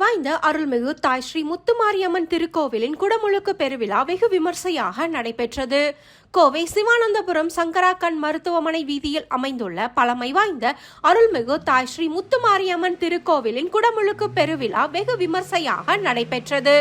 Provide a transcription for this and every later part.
வாய்ந்த அருள்மிகு தாய் ஸ்ரீ முத்துமாரியம்மன் திருக்கோவிலின் குடமுழுக்கு பெருவிழா வெகு விமர்சையாக நடைபெற்றது. கோவை சிவானந்தபுரம் சங்கரா கண் மருத்துவமனை வீதியில் அமைந்துள்ள பழமை வாய்ந்த அருள்மிகு தாய் ஸ்ரீ முத்துமாரியம்மன் திருக்கோவிலின் குடமுழுக்கு பெருவிழா வெகு விமர்சையாக நடைபெற்றது.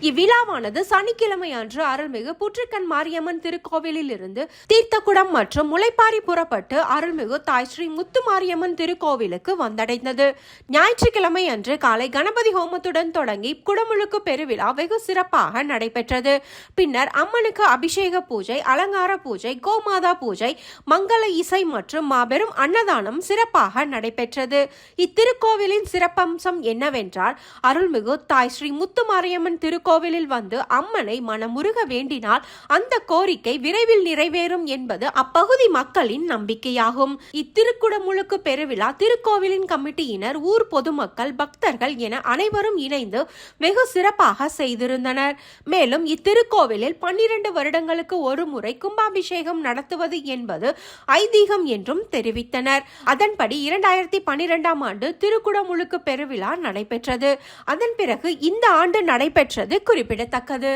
இவ்விழாவானது சனிக்கிழமை அன்று அருள்மிகு புற்றுக்கண் மாரியம்மன் திருக்கோவிலில் இருந்து தீர்த்தக்குடம் மற்றும் முளைப்பாரி புறப்பட்டு அருள்மிகு தாய் ஸ்ரீ முத்துமாரியம்மன் திருக்கோவிலுக்கு வந்தடைந்தது. ஞாயிற்றுக்கிழமை அன்று காலை கணபதி ஹோமத்துடன் தொடங்கி குடமுழுக்கு பெருவிழா வெகு சிறப்பாக நடைபெற்றது. பின்னர் அம்மனுக்கு அபிஷேக பூஜை, அலங்கார பூஜை, கோமாதா பூஜை, மங்கள இசை மற்றும் மாபெரும் அன்னதானம் சிறப்பாக நடைபெற்றது. இத்திருக்கோவிலின் சிறப்பம்சம் என்னவென்றால், அருள்மிகு தாய் ஸ்ரீ முத்துமாரியம்மன் திருக்கோவிலில் வந்து அம்மனை மனமுருக வேண்டினால் அந்த கோரிக்கை விரைவில் நிறைவேறும் என்பது அப்பகுதி மக்களின் நம்பிக்கையாகும். இத்திருக்குடமுழுக்கு பெருவிழா திருக்கோவிலின் கமிட்டியினர், ஊர் பொதுமக்கள், பக்தர்கள் என அனைவரும் இணைந்து வெகு சிறப்பாக செய்திருந்தனர். மேலும் இத்திருக்கோவிலில் 12 வருடங்களுக்கு ஒரு முறை கும்பாபிஷேகம் நடத்துவது என்பது ஐதீகம் என்றும் தெரிவித்தனர். அதன்படி 2012ஆம் ஆண்டு திருக்குடமுழுக்கு பெருவிழா நடைபெற்றது. அதன் பிறகு இந்த ஆண்டு நடைபெற்றது குறிப்பிடத்தக்கது.